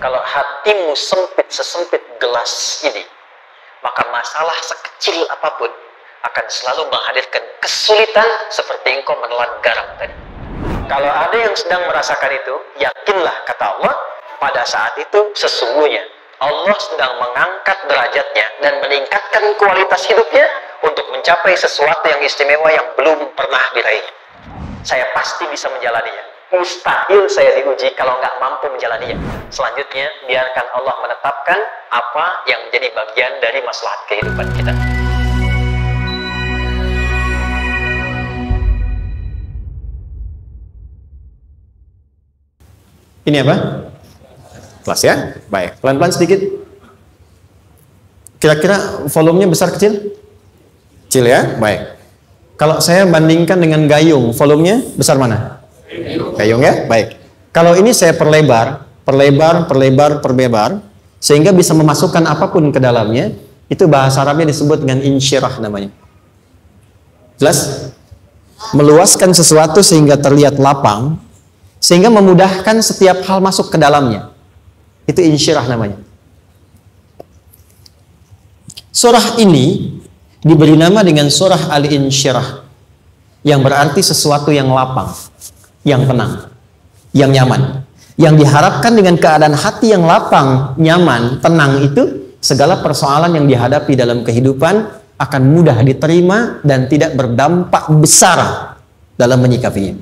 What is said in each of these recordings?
kalau hatimu sempit sesempit gelas ini, maka masalah sekecil apapun akan selalu menghadirkan kesulitan seperti engkau menelan garam tadi. Kalau ada yang sedang merasakan itu, yakinlah, kata Allah, pada saat itu sesungguhnya Allah sedang mengangkat derajatnya dan meningkatkan kualitas hidupnya untuk mencapai sesuatu yang istimewa yang belum pernah diraihnya. Saya pasti bisa menjalaninya. Mustahil saya diuji kalau nggak mampu menjalaninya. Selanjutnya, biarkan Allah menetapkan apa yang menjadi bagian dari maslahat kehidupan kita. Ini apa? Kelas ya? Baik. Pelan-pelan sedikit. Kira-kira volumenya besar kecil? Kecil ya? Baik. Kalau saya bandingkan dengan gayung, volumenya besar mana? Gayung ya? Baik. Kalau ini saya perlebar, sehingga bisa memasukkan apapun ke dalamnya, itu bahasa Arabnya disebut dengan insyirah namanya. Jelas? Meluaskan sesuatu sehingga terlihat lapang, sehingga memudahkan setiap hal masuk ke dalamnya. Itu insyirah namanya. Surah ini diberi nama dengan surah Al-Insyirah, yang berarti sesuatu yang lapang, yang tenang, yang nyaman. Yang diharapkan dengan keadaan hati yang lapang, nyaman, tenang itu, segala persoalan yang dihadapi dalam kehidupan akan mudah diterima dan tidak berdampak besar dalam menyikapinya.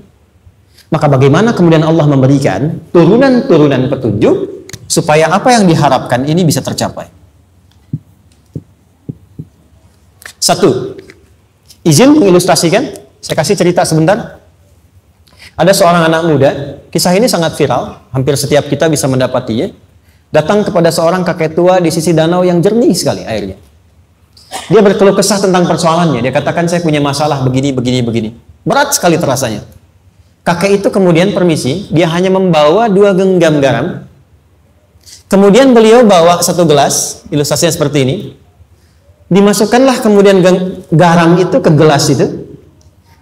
Maka bagaimana kemudian Allah memberikan turunan-turunan petunjuk supaya apa yang diharapkan ini bisa tercapai? Satu, izin mengilustrasikan, saya kasih cerita sebentar. Ada seorang anak muda, kisah ini sangat viral, hampir setiap kita bisa mendapatinya. Datang kepada seorang kakek tua di sisi danau yang jernih sekali airnya. Dia berkeluh kesah tentang persoalannya. Dia katakan, saya punya masalah begini. Berat sekali terasanya. Kakek itu kemudian permisi, dia hanya membawa 2 genggam garam. Kemudian beliau bawa 1 gelas, ilustrasinya seperti ini. Dimasukkanlah kemudian garam itu ke gelas itu.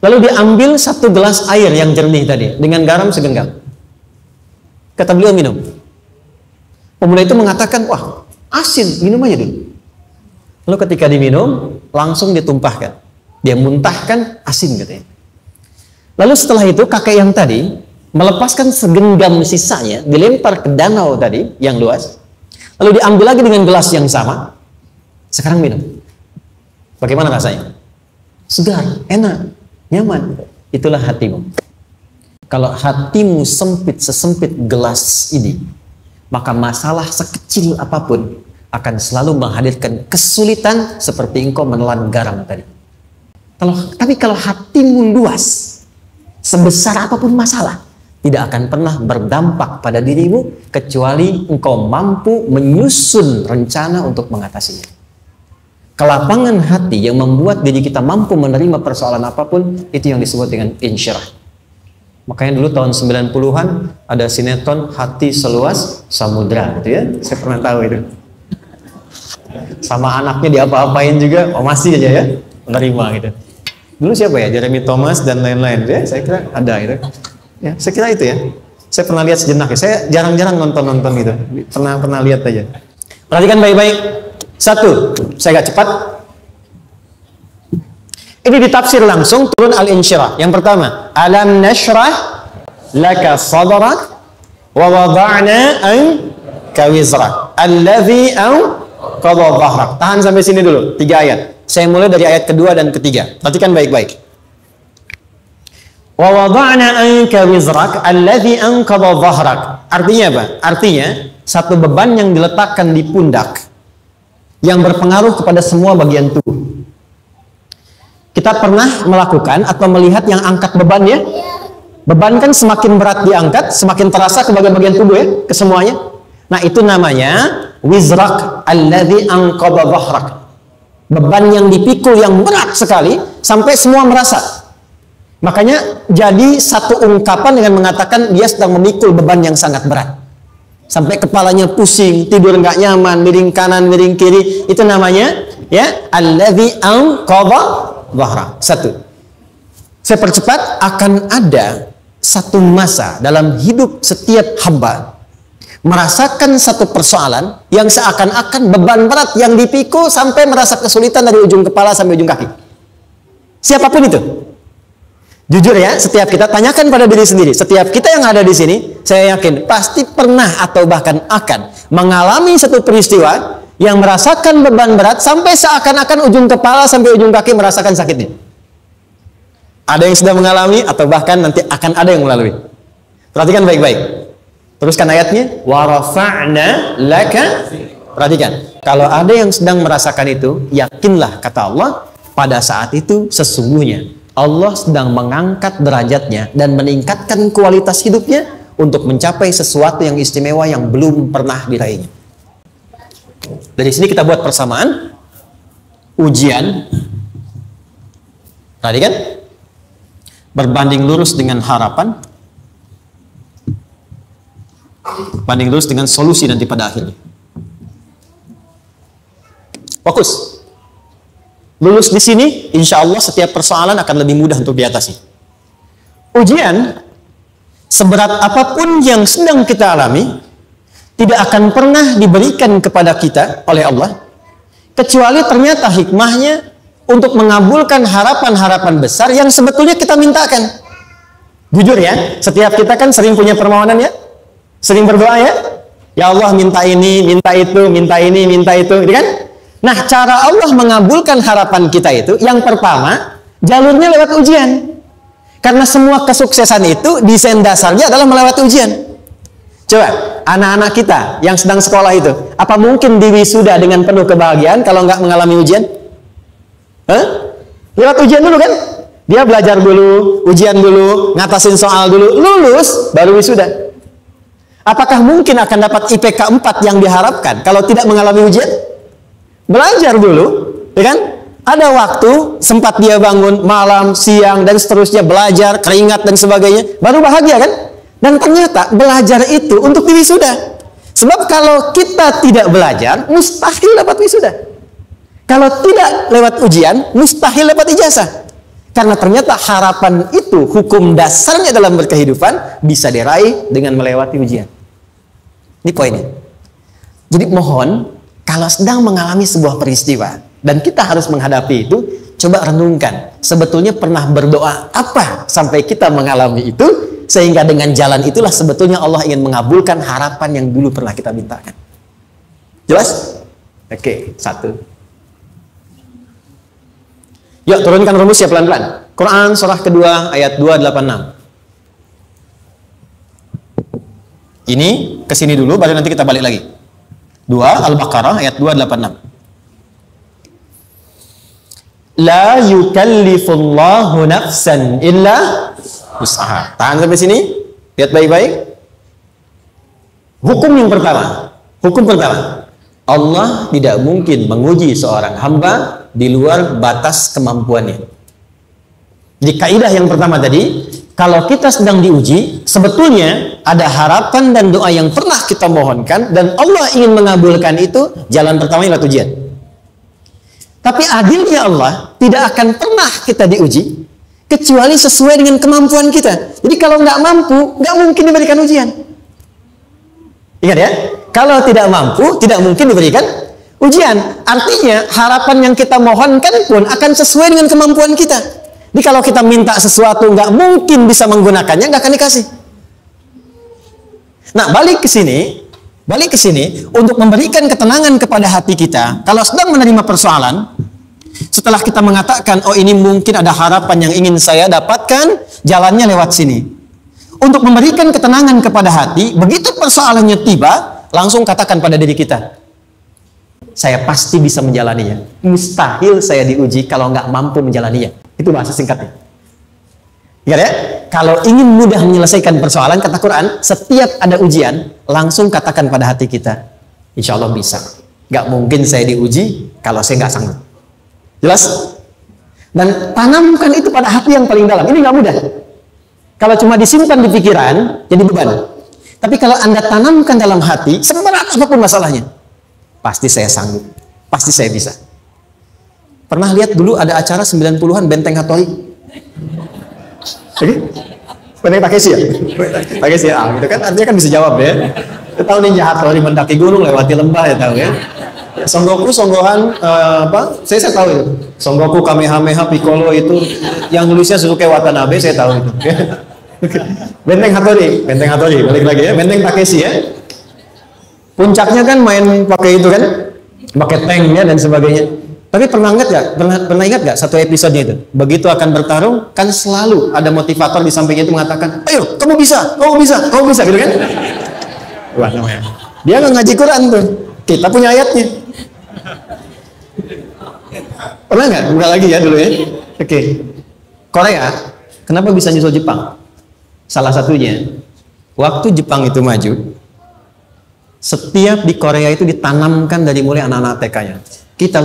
Lalu diambil 1 gelas air yang jernih tadi, dengan garam segenggam. Kata beliau, minum. Pemuda itu mengatakan, wah, asin, minum aja dulu. Lalu ketika diminum, langsung ditumpahkan. Dia muntahkan, asin katanya. Lalu setelah itu kakek yang tadi melepaskan segenggam sisanya, dilempar ke danau tadi yang luas, lalu diambil lagi dengan gelas yang sama. Sekarang minum. Bagaimana rasanya? Segar, enak, nyaman. Itulah hatimu. Kalau hatimu sempit sesempit gelas ini, maka masalah sekecil apapun akan selalu menghadirkan kesulitan seperti engkau menelan garam tadi. Tapi kalau hatimu luas, sebesar apapun masalah, tidak akan pernah berdampak pada dirimu kecuali engkau mampu menyusun rencana untuk mengatasinya. Kelapangan hati yang membuat diri kita mampu menerima persoalan apapun, itu yang disebut dengan insyirah. Makanya dulu tahun 90-an ada sinetron Hati Seluas Samudra gitu ya. Saya pernah tahu itu. Sama anaknya diapa-apain juga, oh masih aja ya menerima gitu. Dulu siapa ya? Jeremy Thomas dan lain-lain ya. Saya kira ada itu. Ya, saya kira itu ya. Saya pernah lihat sejenak ya. Saya jarang-jarang nonton gitu. Pernah lihat aja. Perhatikan baik-baik. 1, saya agak cepat. Ini ditafsir langsung turun Al-Insyirah. Yang pertama, alam nashrah laka sadrak wa wada'na anka wizrak alladhi anqadha dhahrak. Tahan sampai sini dulu, 3 ayat. Saya mulai dari ayat kedua dan ketiga. Perhatikan baik-baik. Wa wada'na anka wizrak alladhi anqadha dhahrak. Artinya apa? Artinya satu beban yang diletakkan di pundak yang berpengaruh kepada semua bagian tubuh. Kita pernah melakukan atau melihat yang angkat beban ya? Beban kan semakin berat diangkat, semakin terasa ke bagian tubuh ya, ke semuanya. Nah, itu namanya wizrak alladzi anqadha dhahrak. Beban yang dipikul yang berat sekali sampai semua merasa. Makanya jadi satu ungkapan dengan mengatakan dia sedang memikul beban yang sangat berat. Sampai kepalanya pusing, tidur nggak nyaman, miring kanan, miring kiri. Itu namanya ya alladzi anqadha dhahrak. 1. Saya percepat, akan ada satu masa dalam hidup setiap hamba merasakan satu persoalan yang seakan-akan beban berat yang dipikul sampai merasa kesulitan dari ujung kepala sampai ujung kaki. Siapapun itu. Jujur ya, setiap kita tanyakan pada diri sendiri. Setiap kita yang ada di sini, saya yakin pasti pernah atau bahkan akan mengalami satu peristiwa yang merasakan beban berat sampai seakan-akan ujung kepala sampai ujung kaki merasakan sakitnya. Ada yang sudah mengalami atau bahkan nanti akan ada yang melalui. Perhatikan baik-baik. Teruskan ayatnya. Wa rafa'na laka. Perhatikan. Kalau ada yang sedang merasakan itu, yakinlah kata Allah, pada saat itu sesungguhnya Allah sedang mengangkat derajatnya dan meningkatkan kualitas hidupnya untuk mencapai sesuatu yang istimewa yang belum pernah diraihnya. Dari sini kita buat persamaan. Ujian. Tadi kan? Berbanding lurus dengan harapan. Banding lurus dengan solusi nanti pada akhirnya. Fokus. Lulus di sini, insya Allah setiap persoalan akan lebih mudah untuk diatasi. Ujian, seberat apapun yang sedang kita alami, tidak akan pernah diberikan kepada kita oleh Allah, kecuali ternyata hikmahnya untuk mengabulkan harapan-harapan besar yang sebetulnya kita mintakan. Jujur ya, setiap kita kan sering punya permohonan ya, sering berdoa ya, ya Allah minta ini, minta itu, minta ini, minta itu, gitu kan? Nah, cara Allah mengabulkan harapan kita itu, yang pertama, jalurnya lewat ujian. Karena semua kesuksesan itu, desain dasarnya adalah melewati ujian. Coba, anak-anak kita yang sedang sekolah itu, apa mungkin diwisuda dengan penuh kebahagiaan kalau nggak mengalami ujian? Lewat ujian dulu kan? Dia belajar dulu, ujian dulu, ngatasin soal dulu, lulus, baru wisuda. Apakah mungkin akan dapat IPK 4 yang diharapkan kalau tidak mengalami ujian? Belajar dulu, ya kan? Ada waktu, sempat dia bangun malam, siang, dan seterusnya belajar, keringat dan sebagainya, baru bahagia kan? Dan ternyata belajar itu untuk diwisuda. Sebab kalau kita tidak belajar, mustahil dapat wisuda. Kalau tidak lewat ujian, mustahil dapat ijazah. Karena ternyata harapan itu, hukum dasarnya dalam berkehidupan, bisa diraih dengan melewati ujian. Ini poinnya. Jadi mohon, kalau sedang mengalami sebuah peristiwa dan kita harus menghadapi itu, coba renungkan. Sebetulnya pernah berdoa apa sampai kita mengalami itu, sehingga dengan jalan itulah sebetulnya Allah ingin mengabulkan harapan yang dulu pernah kita mintakan. Jelas? Oke, satu. Yuk turunkan rumus ya pelan-pelan. Quran surah kedua ayat 286. Ini kesini dulu, baru nanti kita balik lagi. 2 Al-Baqarah ayat 286. La yukallifullahu nafsan illa wus'aha. Tahan sampai sini. Lihat baik-baik. Hukum yang pertama. Hukum pertama. Allah tidak mungkin menguji seorang hamba di luar batas kemampuannya. Di kaidah yang pertama tadi, kalau kita sedang diuji, sebetulnya ada harapan dan doa yang pernah kita mohonkan dan Allah ingin mengabulkan itu, jalan pertama adalah ujian. Tapi adilnya Allah tidak akan pernah kita diuji kecuali sesuai dengan kemampuan kita. Jadi kalau nggak mampu, nggak mungkin diberikan ujian. Ingat ya, kalau tidak mampu, tidak mungkin diberikan ujian. Artinya harapan yang kita mohonkan pun akan sesuai dengan kemampuan kita. Jadi kalau kita minta sesuatu nggak mungkin bisa menggunakannya, nggak akan dikasih. Nah, balik ke sini untuk memberikan ketenangan kepada hati kita. Kalau sedang menerima persoalan, setelah kita mengatakan, oh ini mungkin ada harapan yang ingin saya dapatkan, jalannya lewat sini. Untuk memberikan ketenangan kepada hati, begitu persoalannya tiba, langsung katakan pada diri kita, saya pasti bisa menjalaninya. Mustahil saya diuji kalau nggak mampu menjalaninya. Itu bahasa singkatnya. Ingat ya, kalau ingin mudah menyelesaikan persoalan, kata Quran, setiap ada ujian, langsung katakan pada hati kita, insya Allah bisa. Gak mungkin saya diuji kalau saya nggak sanggup. Jelas? Dan tanamkan itu pada hati yang paling dalam. Ini nggak mudah. Kalau cuma disimpan di pikiran, jadi beban. Tapi kalau Anda tanamkan dalam hati, seberat apapun masalahnya, pasti saya sanggup, pasti saya bisa. Pernah lihat dulu ada acara 90-an Benteng Hattori? Benteng Takeshi ya? Takeshi ya, gitu kan artinya kan bisa jawab ya. Tahu Ninja Hattori mendaki gunung lewati lembah ya tahu ya. Son Goku songgohan apa? Saya tahu itu. Son Goku Kamehameha Piccolo itu yang nulisnya Suzuki Watanabe saya tahu itu. Benteng Hattori balik lagi ya. Benteng Takeshi ya. Puncaknya kan main pakai itu kan, pakai tanknya dan sebagainya. Tapi pernah ingat gak satu episodenya itu? Begitu akan bertarung, kan selalu ada motivator di sampingnya itu mengatakan, ayo kamu bisa, gitu kan? Wah namanya. Dia nggak ngaji Quran tuh, kita punya ayatnya. Pernah nggak? Buka lagi ya dulu ya. Oke. Korea, kenapa bisa nyusul Jepang? Salah satunya, waktu Jepang itu maju, setiap di Korea itu ditanamkan dari mulai anak-anak TK-nya. Kita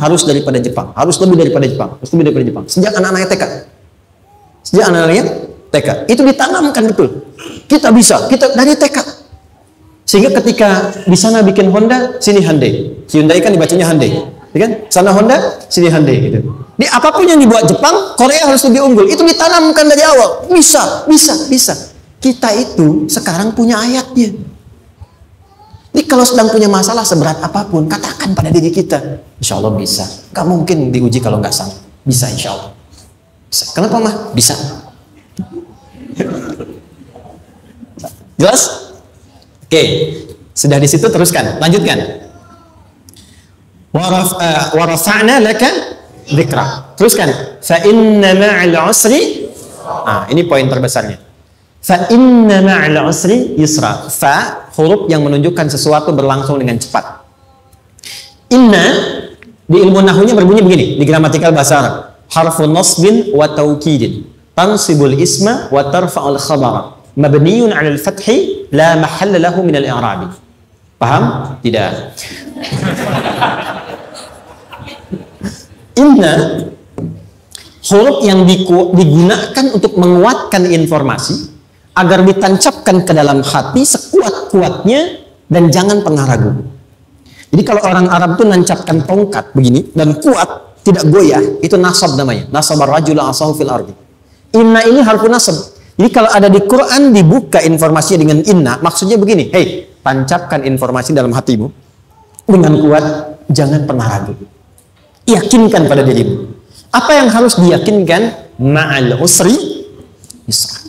harus lebih daripada Jepang. Sejak anak-anaknya TK. Itu ditanamkan betul. Kita bisa, kita dari TK. Sehingga ketika di sana bikin Honda, sini Hyundai. Hyundai kan dibacanya Hyundai. Ya kan? Sana Honda, sini Hyundai gitu. Di apapun yang dibuat Jepang, Korea harus lebih unggul. Itu ditanamkan dari awal. Bisa. Kita itu sekarang punya ayatnya. Jadi kalau sedang punya masalah seberat apapun, katakan pada diri kita, insya Allah bisa. Gak mungkin diuji kalau nggak sanggup. Bisa insya Allah. Bisa. Kenapa mah? Bisa. Jelas? Oke. Sudah di situ teruskan. Lanjutkan. Warafa'na laka dzikra. Teruskan. Fa inna ma'al usri. Ini poin terbesarnya. Fa inna ma'al usri yusra. Fa huruf yang menunjukkan sesuatu berlangsung dengan cepat. Inna di ilmu nahunya berbunyi begini di gramatikal bahasa Arab. Harfun nasbin wa taukidin. Tansibul isma wa tarfa'ul khabara. Mabniyun 'alal fathi la mahalla lahu min al-i'rabi. Paham? Tidak. Inna huruf yang digunakan untuk menguatkan informasi agar ditancapkan ke dalam hati sekuat-kuatnya dan jangan pernah ragu. Jadi kalau orang Arab itu nancapkan tongkat begini dan kuat, tidak goyah, itu nasab namanya. Nasabar rajula asahu fil ardi. Inna ini harfu nasab. Jadi kalau ada di Quran dibuka informasinya dengan inna, maksudnya begini, hei, tancapkan informasi dalam hatimu dengan kuat, jangan pernah ragu. Yakinkan pada dirimu. Apa yang harus diyakinkan? Ma'al usri yusra.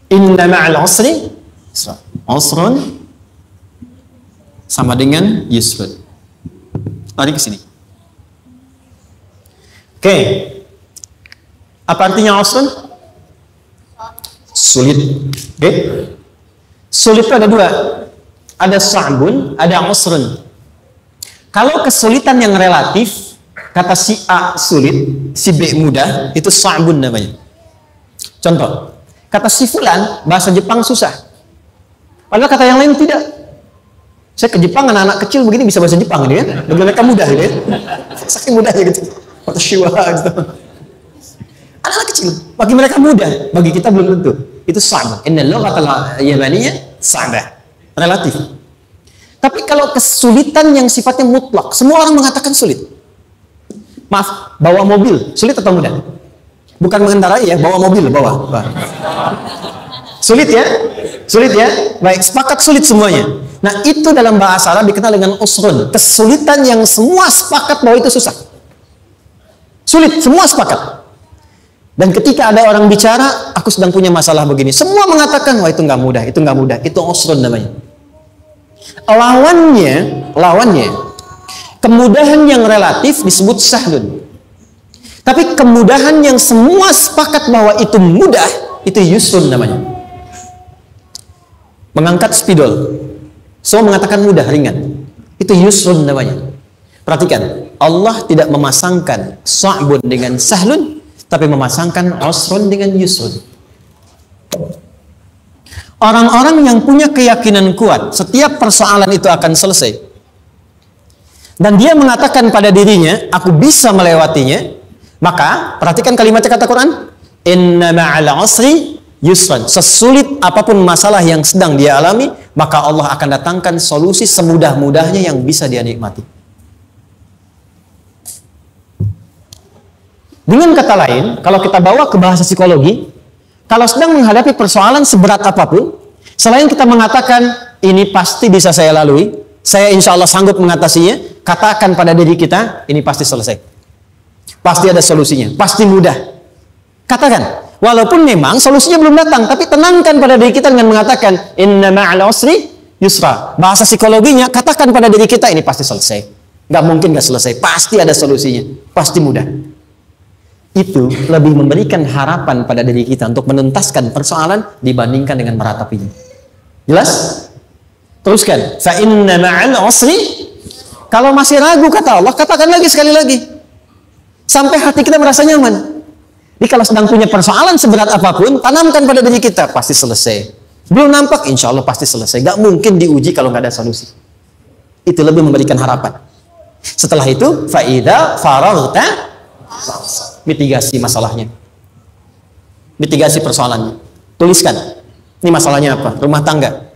Inna ma'al usri yusra. Usrun sama dengan yusrun. Lari ke sini. Oke. Apa artinya usrun? Sulit. Oke. Sulit itu ada dua. Ada sa'bun, ada usrun. Kalau kesulitan yang relatif, kata si A sulit, si B mudah, itu sa'bun namanya. Contoh, kata si fulan, bahasa Jepang susah. Padahal kata yang lain tidak. Saya ke Jepang, anak-anak kecil begini bisa bahasa Jepang gitu ya. Bagi mereka mudah gitu ya. Saking mudahnya gitu. Atau shiwa gitu. Anak-anak kecil, bagi mereka mudah, bagi kita belum tentu. Itu sa'bun. Inna lughatal yamaniyah sa'bah. Relatif. Tapi kalau kesulitan yang sifatnya mutlak, semua orang mengatakan sulit. Maaf, bawa mobil, sulit atau mudah? Bukan mengendarai ya, bawa mobil, bawa. Sulit ya? Sulit ya? Baik, sepakat sulit semuanya. Nah, itu dalam bahasa Arab dikenal dengan usrun. Kesulitan yang semua sepakat bahwa itu susah. Sulit, semua sepakat. Dan ketika ada orang bicara, aku sedang punya masalah begini. Semua mengatakan, wah itu nggak mudah, itu nggak mudah. Itu usrun namanya. Lawannya, kemudahan yang relatif disebut sahlun. Tapi kemudahan yang semua sepakat bahwa itu mudah, itu yusrun namanya. Mengangkat spidol, semua mengatakan mudah, ringan. Itu yusrun namanya. Perhatikan, Allah tidak memasangkan sa'bun dengan sahlun, tapi memasangkan usrun dengan yusrun. Orang-orang yang punya keyakinan kuat, setiap persoalan itu akan selesai. Dan dia mengatakan pada dirinya, aku bisa melewatinya. Maka, perhatikan kalimat kata Quran. Inna ma'al usri yusran. Sesulit apapun masalah yang sedang dia alami, maka Allah akan datangkan solusi semudah-mudahnya yang bisa dia nikmati. Dengan kata lain, kalau kita bawa ke bahasa psikologi, kalau sedang menghadapi persoalan seberat apapun, selain kita mengatakan ini pasti bisa saya lalui, saya insya Allah sanggup mengatasinya, katakan pada diri kita, ini pasti selesai. Pasti ada solusinya, pasti mudah. Katakan, walaupun memang solusinya belum datang, tapi tenangkan pada diri kita dengan mengatakan, inna ma'al usri yusra. Bahasa psikologinya, katakan pada diri kita, ini pasti selesai. Gak mungkin gak selesai, pasti ada solusinya, pasti mudah. Itu lebih memberikan harapan pada diri kita untuk menuntaskan persoalan dibandingkan dengan meratapinya. Jelas? Teruskan. Fa inna ma'al usri. Kalau masih ragu kata Allah, katakan lagi sekali lagi. Sampai hati kita merasa nyaman. Jadi kalau sedang punya persoalan seberat apapun, tanamkan pada diri kita, pasti selesai. Belum nampak, insya Allah pasti selesai. Gak mungkin diuji kalau nggak ada solusi. Itu lebih memberikan harapan. Setelah itu, fa'idha faraghta, mitigasi masalahnya. Mitigasi persoalannya. Tuliskan. Ini masalahnya apa? Rumah tangga.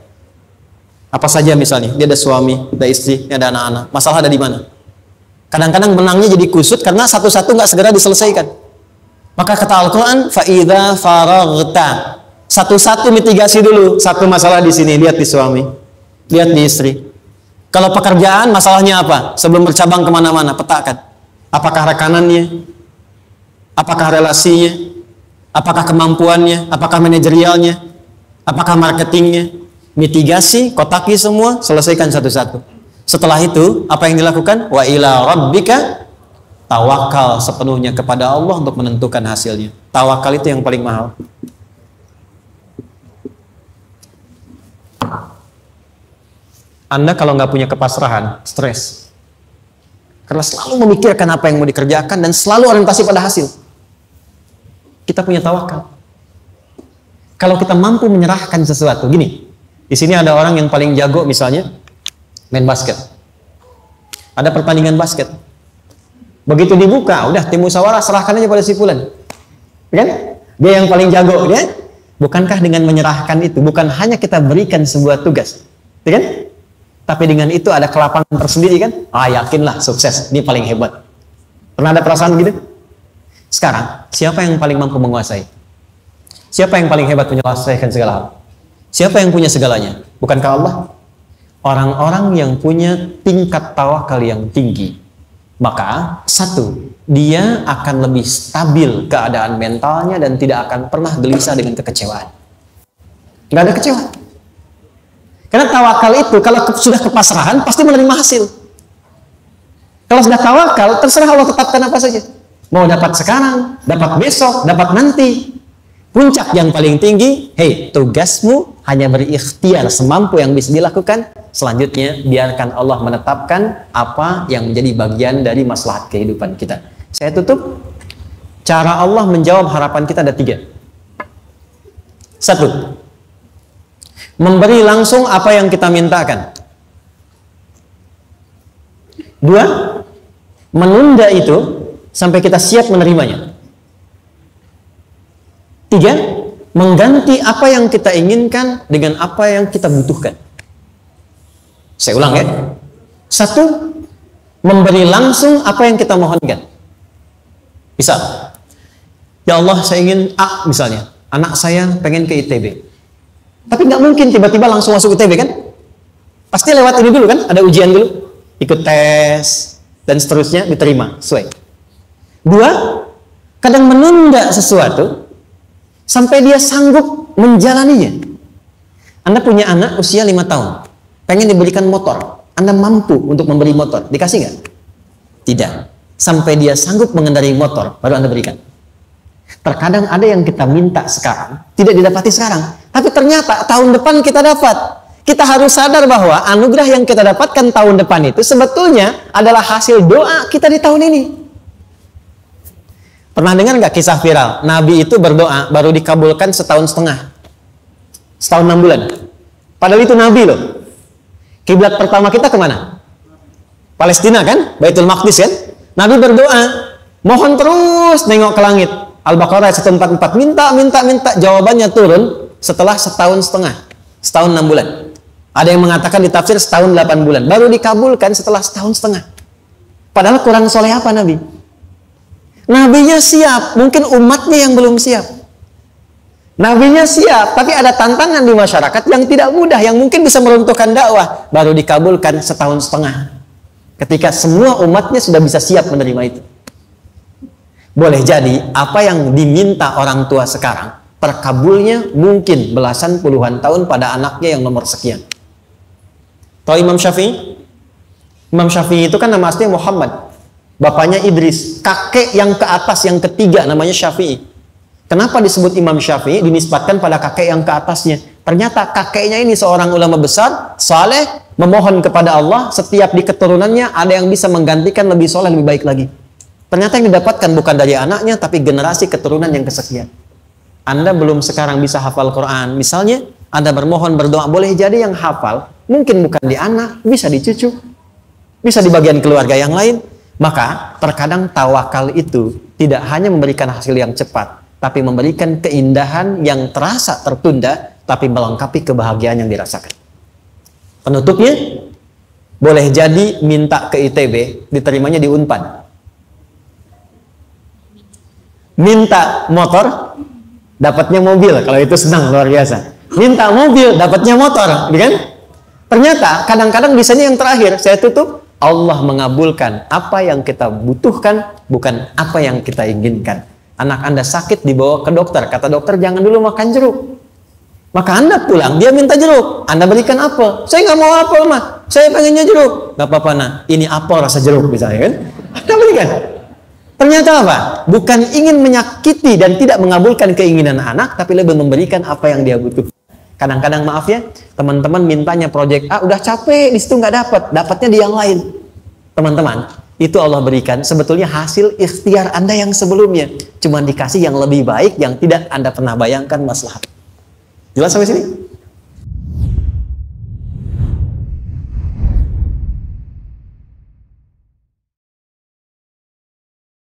Apa saja misalnya, dia ada suami, ada istri, ada anak-anak. Masalah ada di mana? Kadang-kadang menangnya jadi kusut karena satu-satu nggak segera diselesaikan. Maka kata Al-Quran, fa'idha faraghta. Satu-satu mitigasi dulu. Satu masalah di sini, lihat di suami, lihat di istri. Kalau pekerjaan, masalahnya apa? Sebelum bercabang kemana-mana, petakan. Apakah rekanannya? Apakah relasinya? Apakah kemampuannya? Apakah manajerialnya? Apakah marketingnya? Mitigasi, kotaki semua, selesaikan satu-satu. Setelah itu, apa yang dilakukan? Wa ila rabbika, tawakal sepenuhnya kepada Allah untuk menentukan hasilnya. Tawakal itu yang paling mahal. Anda kalau nggak punya kepasrahan, stres. Karena selalu memikirkan apa yang mau dikerjakan dan selalu orientasi pada hasil. Kita punya tawakal. Kalau kita mampu menyerahkan sesuatu, gini. Di sini ada orang yang paling jago misalnya main basket. Ada pertandingan basket. Begitu dibuka, udah tim musyawarah serahkan aja pada si fulan. Kan? Dia yang paling jago, dia. Bukankah dengan menyerahkan itu bukan hanya kita berikan sebuah tugas, ya kan? Tapi dengan itu ada kelapangan tersendiri kan? Yakinlah sukses, ini paling hebat. Pernah ada perasaan gitu? Sekarang, siapa yang paling mampu menguasai? Siapa yang paling hebat menyelesaikan segala hal? Siapa yang punya segalanya? Bukankah Allah? Orang-orang yang punya tingkat tawakal yang tinggi. Maka, satu, dia akan lebih stabil keadaan mentalnya dan tidak akan pernah gelisah dengan kekecewaan. Nggak ada kecewa. Karena tawakal itu, kalau sudah kepasrahan, pasti menerima hasil. Kalau sudah tawakal, terserah Allah tetapkan apa saja. Mau dapat sekarang, dapat besok, dapat nanti. Puncak yang paling tinggi, tugasmu hanya berikhtiar semampu yang bisa dilakukan. Selanjutnya, biarkan Allah menetapkan apa yang menjadi bagian dari maslahat kehidupan kita. Saya tutup. Cara Allah menjawab harapan kita ada 3. 1. Memberi langsung apa yang kita mintakan. 2. Menunda itu sampai kita siap menerimanya. 3. Mengganti apa yang kita inginkan dengan apa yang kita butuhkan. Saya ulang ya. 1. Memberi langsung apa yang kita mohonkan. Misal, ya Allah saya ingin A misalnya. Anak saya pengen ke ITB. Tapi nggak mungkin tiba-tiba langsung masuk ITB kan? Pasti lewat ini dulu kan? Ada ujian dulu. Ikut tes dan seterusnya diterima. Sesuai. 2. Kadang menunda sesuatu sampai dia sanggup menjalaninya. Anda punya anak usia 5 tahun. Pengen diberikan motor. Anda mampu untuk memberi motor. Dikasih nggak? Tidak. Sampai dia sanggup mengendarai motor, baru Anda berikan. Terkadang ada yang kita minta sekarang, tidak didapati sekarang. Tapi ternyata tahun depan kita dapat. Kita harus sadar bahwa anugerah yang kita dapatkan tahun depan itu sebetulnya adalah hasil doa kita di tahun ini. Pernah dengar nggak kisah viral? Nabi itu berdoa, baru dikabulkan setahun setengah. Setahun 6 bulan. Padahal itu Nabi loh. Kiblat pertama kita kemana? Palestina kan? Baitul Maqdis kan? Nabi berdoa, mohon terus nengok ke langit. Al-Baqarah 144, minta, jawabannya turun setelah setahun setengah, setahun 6 bulan. Ada yang mengatakan di tafsir setahun 8 bulan, baru dikabulkan setelah setahun setengah. Padahal kurang soleh apa Nabi? Nabinya siap, mungkin umatnya yang belum siap. Nabinya siap, tapi ada tantangan di masyarakat yang tidak mudah, yang mungkin bisa meruntuhkan dakwah. Baru dikabulkan setahun setengah. Ketika semua umatnya sudah bisa siap menerima itu. Boleh jadi, apa yang diminta orang tua sekarang, terkabulnya mungkin belasan puluhan tahun pada anaknya yang nomor sekian. Tahu Imam Syafi'i? Imam Syafi'i itu kan nama aslinya Muhammad. Bapaknya Idris. Kakek yang ke atas, yang ketiga namanya Syafi'i. Kenapa disebut Imam Syafi'i? Dinisbatkan pada kakek yang ke atasnya. Ternyata kakeknya ini seorang ulama besar, saleh, memohon kepada Allah, setiap di keturunannya ada yang bisa menggantikan lebih soleh, lebih baik lagi. Ternyata yang didapatkan bukan dari anaknya, tapi generasi keturunan yang kesekian. Anda belum sekarang bisa hafal Quran. Misalnya, Anda bermohon, berdoa, boleh jadi yang hafal, mungkin bukan di anak, bisa di cucu, bisa di bagian keluarga yang lain. Maka, terkadang tawakal itu tidak hanya memberikan hasil yang cepat, tapi memberikan keindahan yang terasa tertunda, tapi melengkapi kebahagiaan yang dirasakan. Penutupnya, boleh jadi minta ke ITB, diterimanya di Unpad. Minta motor, dapatnya mobil, kalau itu senang, luar biasa. Minta mobil, dapatnya motor, kan? Ternyata, kadang-kadang bisanya yang terakhir, saya tutup, Allah mengabulkan apa yang kita butuhkan, bukan apa yang kita inginkan. Anak Anda sakit, dibawa ke dokter. Kata dokter, jangan dulu makan jeruk. Maka Anda pulang, dia minta jeruk. Anda berikan apel. Saya nggak mau apel, mah. Saya pengennya jeruk. Nggak apa-apa, nah. Ini apel rasa jeruk, misalnya, kan? Anda berikan. Ternyata apa? Bukan ingin menyakiti dan tidak mengabulkan keinginan anak, tapi lebih memberikan apa yang dia butuh. Kadang-kadang, maaf ya, teman-teman mintanya proyek A, udah capek, di situ nggak dapat. Dapatnya di yang lain. Teman-teman, itu Allah berikan sebetulnya hasil ikhtiar Anda yang sebelumnya. Cuma dikasih yang lebih baik, yang tidak Anda pernah bayangkan maslahat. Jelas sampai sini?